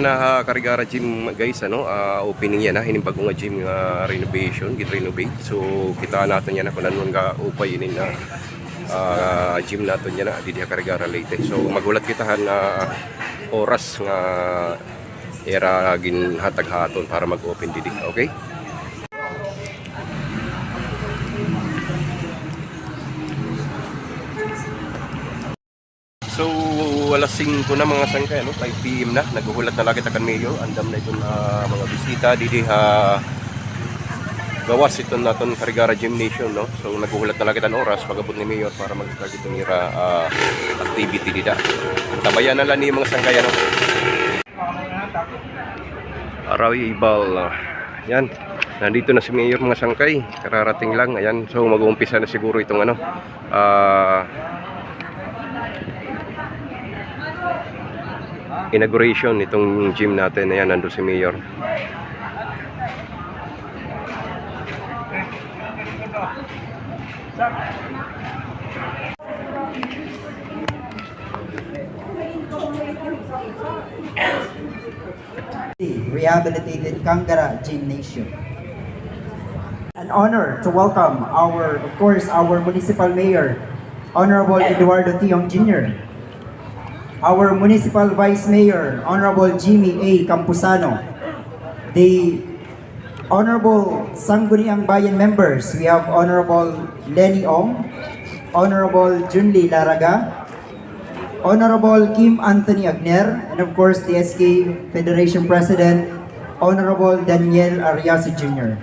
yan na Karigara Gym guys, ano, opening yan, hinimpag ko nga gym renovation, git renovate. So kita natin yan kung nanon nga upay yun na gym natin yan na dito Karigara Leyte. So magulat kita na oras nga era ginhatag haton para mag-open dito, okay? So alas 5 na mga sangkay, ano, 5 PM na, naghuhulat na lagi takan mayor, andam na ito mga bisita didi gawas ito naton Karigara Gymnasium, no. So naghuhulat na lagi tan oras pagabot ni mayor para mag-start itong activity dida. Tabayan na lang ni mga sangkay, ano. Arawi Ibal, yan. Nandito na si mayor mga sangkay, kararating lang, ayan. So mag-uumpisa na siguro itong ano, inauguration itong gym natin. Ayan, nandun si mayor. Rehabilitated Kangara Gymnasium. An honor to welcome our municipal mayor, Honorable Eduardo Tiong Jr., our municipal vice mayor, Honorable Jimmy A. Campusano, the Honorable Sangguniang Bayan members. We have Honorable Lenny Ong, Honorable Junli Laraga, Honorable Kim Anthony Agner, and of course the SK Federation President, Honorable Daniel Ariaso Jr.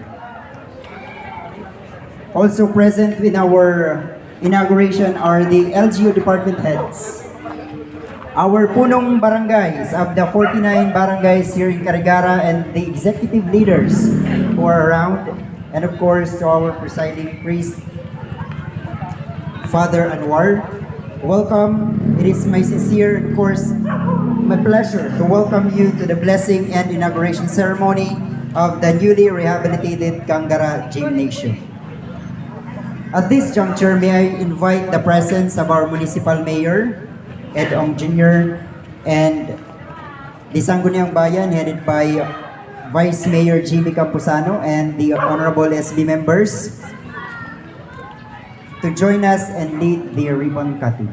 Also present in our inauguration are the LGU department heads, our punong barangays of the 49 barangays here in Karigara, and the executive leaders who are around, and of course to our presiding priest, Father Anwar. Welcome. It is my sincere, of course, my pleasure to welcome you to the blessing and inauguration ceremony of the newly rehabilitated Kangara Gymnasium. At this juncture, may I invite the presence of our municipal mayor, Ed Ong Jr., and the Sangguniang Bayan headed by Vice Mayor Jimmy Campusano, and the Honorable SB members to join us and lead the ribbon cutting.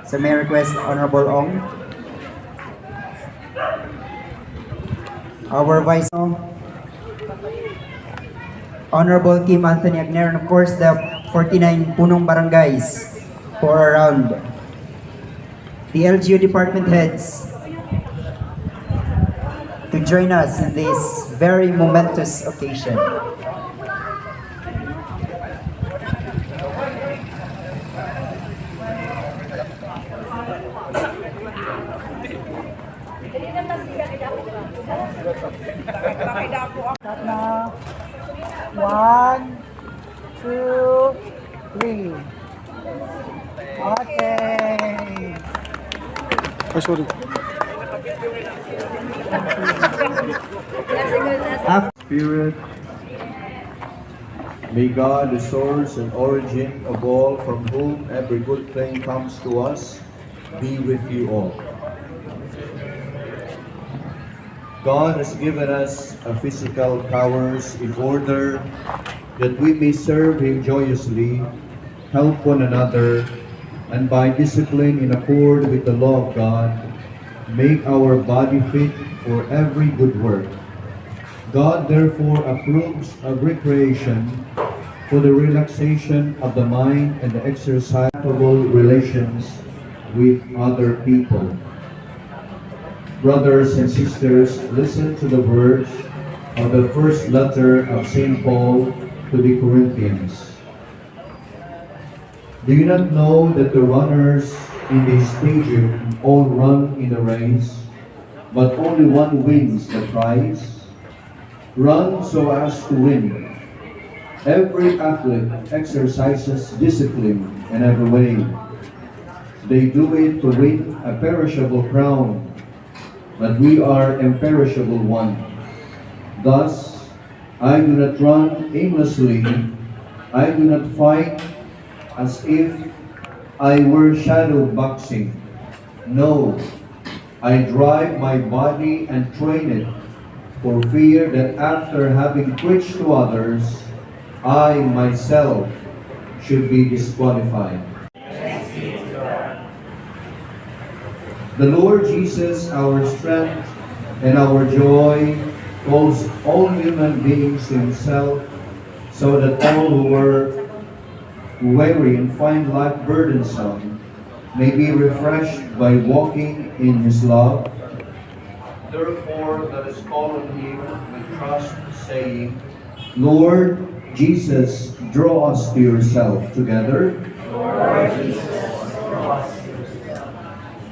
So may I request Honorable Ong, our Vice Honorable Kim Anthony Agner, and of course the 49 punong barangays who are around, the LGU department heads, to join us in this very momentous occasion. One, two, three. Okay. Sorry. Spirit, may God, the source and origin of all, from whom every good thing comes to us, be with you all. God has given us a physical powers in order that we may serve Him joyously, help one another, and by discipline in accord with the law of God, make our body fit for every good work. God therefore approves of recreation for the relaxation of the mind and the exercise of relations with other people. Brothers and sisters, listen to the words of the first letter of St. Paul to the Corinthians. Do you not know that the runners in the stadium all run in a race, but only one wins the prize? Run so as to win. Every athlete exercises discipline in every way. They do it to win a perishable crown, but we are imperishable one. Thus, I do not run aimlessly, I do not fight as if I were shadow boxing. No, I drive my body and train it for fear that after having preached to others, I myself should be disqualified. The Lord Jesus, our strength and our joy, calls all human beings to himself so that all who are weary and find life burdensome may be refreshed by walking in his love. Therefore, let us call on him with trust, saying, Lord Jesus, draw us to yourself together.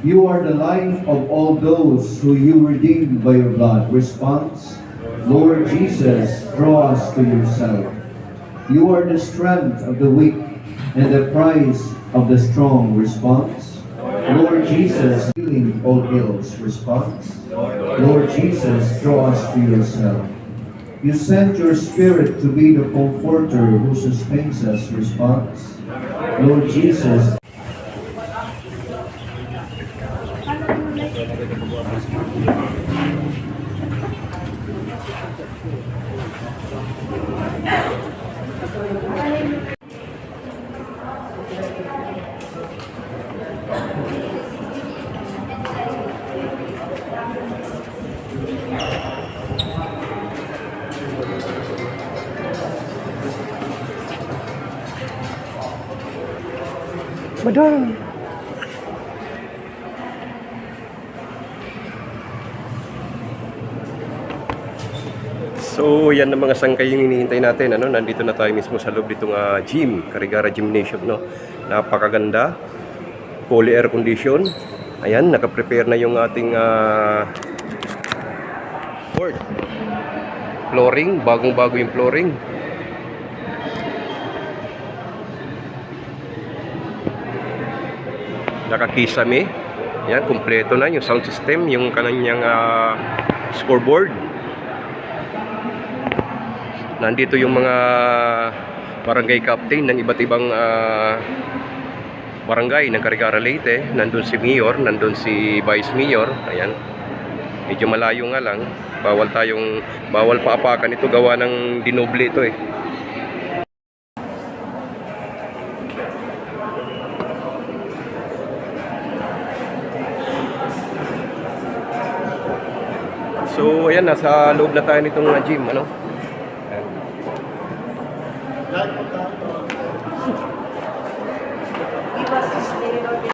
You are the life of all those who you redeemed by your blood. Response, Lord Jesus, draw us to yourself. You are the strength of the weak and the prize of the strong. Response, Lord Jesus, healing all ills. Response, Lord Jesus, draw us to yourself. You sent your Spirit to be the comforter who sustains us. Response, Lord Jesus, Madam! So yan ang mga sangkay yung hinihintay natin, ano? Nandito na tayo mismo sa loob nitong gym, Carigara Gymnasium, no? Napakaganda, fully air condition. Ayan, naka-prepare na yung ating board. Flooring, bagong-bago yung flooring. Nakakisame. Yan, kumpleto na yung sound system, yung kananyang scoreboard. Nandito yung mga barangay captain ng iba't ibang barangay ng Carigara Leyte. Nandun si Mayor, nandun si Vice Mayor. Ayan. Medyo malayo nga lang. Bawal paapakan ito, gawa ng dinoble ito eh. So ayan, nasa loob na tayo nitong gym, ano? Ayan.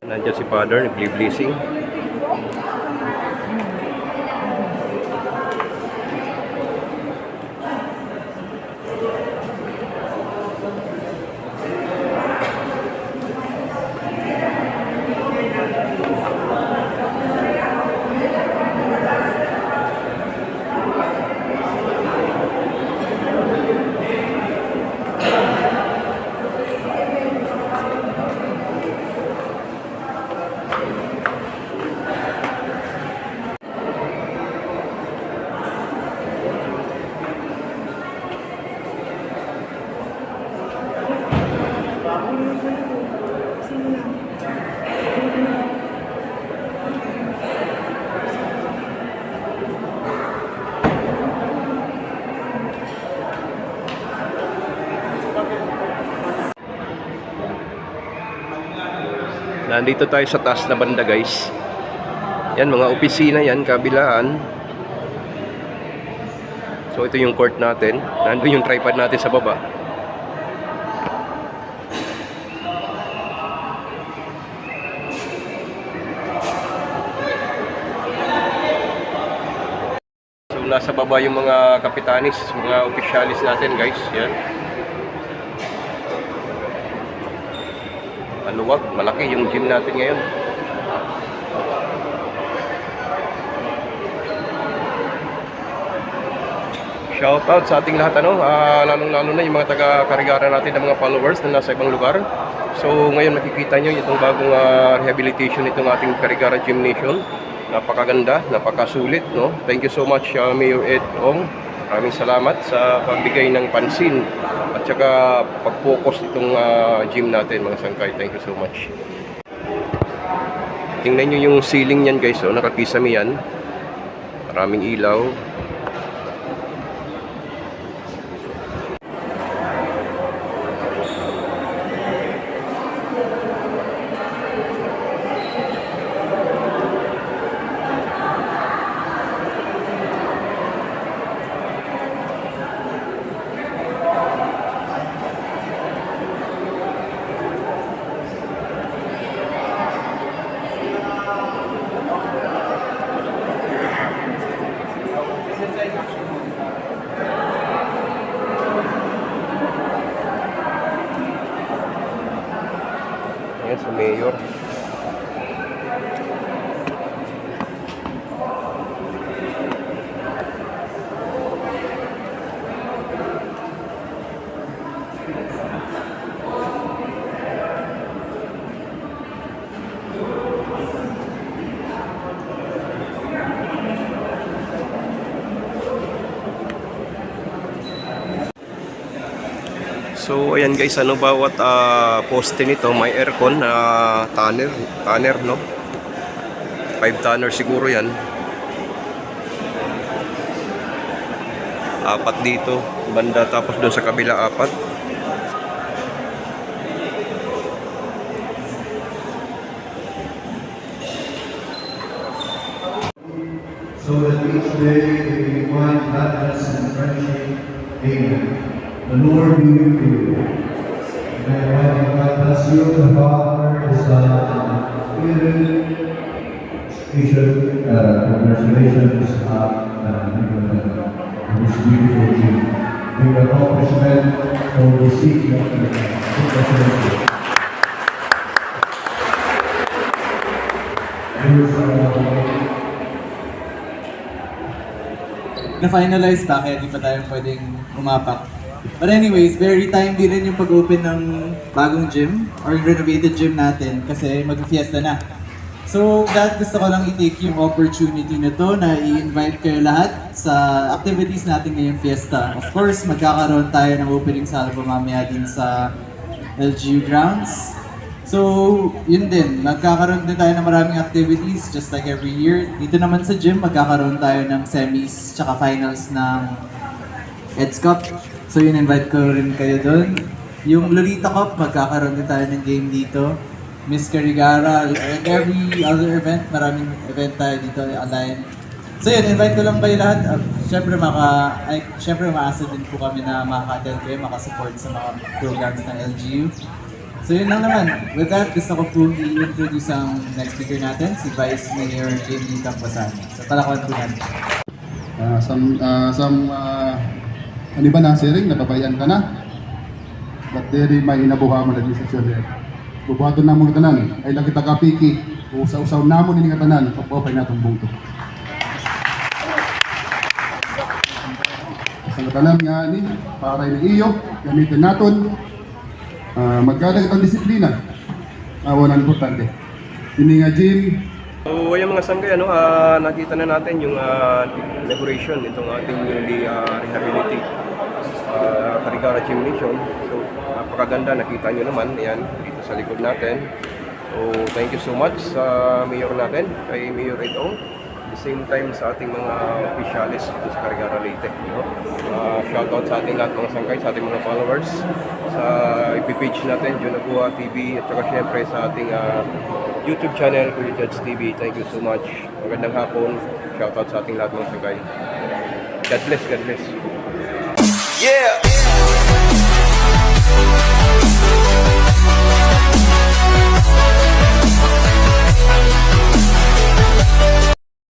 Nandiyan si Father, nagli-blessing. Nandito tayo sa taas na banda, guys. Yan, mga opisina yan, kabilaan. So ito yung court natin. Nandun yung tripod natin sa baba. So nasa baba yung mga kapitanis, mga opisyalis natin, guys. Yan. Maluwag, malaki yung gym natin ngayon. Shout out sa ating lahat, ano, lalong-lalo na yung mga taga-Carigara natin ng mga followers na nasa ibang lugar. So ngayon makikita nyo itong bagong rehabilitation itong ating Carigara Gymnasium. Napakaganda, napakasulit, no? Thank you so much, Mayor Ed Ong. Maraming salamat sa pagbigay ng pansin at saka pag-focus itong gym natin, mga sangkay. Thank you so much. tingnan nyo yung ceiling niyan guys, oh, nakakisame yan. Maraming ilaw. Ayan, sa mayor. So ayan guys, ano bawat poste nito may aircon na tanner no. 5 tanner siguro 'yan. Apat dito, banda tapos doon sa kabila apat. So that each day we find happiness and friendship. Amen. The Lord be with you. May Almighty God bless you, the Father, the Son, and the Spirit. Congratulations on this beautiful dream. Big accomplishment for the city of Congratulations. Na-finalize pa kaya di pa tayo pwedeng umapak. But anyways, very timely rin yung pag-open ng bagong gym or renovated gym natin kasi mag-fiesta na. So that gusto ko lang i-take yung opportunity na to na i-invite kayo lahat sa activities natin ngayong fiesta. Of course, magkakaroon tayo ng opening salvo mamaya din sa LGU grounds. So, yun din. Magkakaroon din tayo ng maraming activities just like every year. Dito naman sa gym, magkakaroon tayo ng semis tsaka finals ng Eds Cup. So, yun, invite ko rin kayo doon. Yung Lolita Cup, magkakaroon din tayo ng game dito. Miss Carigara, and every other event, maraming event tayo dito online. So yun, invite ko lang kayo lahat. Siyempre maasa din po kami na makaka-attend kayo, makasupport sa mga programs ng LGU. So yun lang naman. With that, gusto ko po i-introduce ang next speaker natin, si Vice Mayor Jamie Campuzano. So palakwan po natin. Ano ba na, Sering? Nababayan ka na? Ba't diri may inabuha mo na din sa siyempre? Bubuhaton na mong tanan, ay lagi takapiki, usaw-usaw na mo din nga tanan, pagpapay na itong bungto. Sa tanan nga ni, para na iyo, gamitin natin, magkalag ang disiplina. Awan ang importante. Ini nga gym. So yung mga sanggay, nakita na natin yung inauguration nitong ating newly rehabilitate Carigara Gymnasium. So napakaganda, nakita nyo naman yan dito sa likod natin. So thank you so much sa mayor natin, kay Mayor Edong. At the same time sa ating mga opisyalis dito sa Carigara Leyte. Shoutout sa ating lahat mga sangkay, sa ating mga followers, sa FB page natin, Junagua TV, at saka syempre sa ating YouTube channel, Kuya Judge TV. Thank you so much. Magandang hapon. Shoutout sa ating lahat mga sangkay. God bless, God bless. Yeah.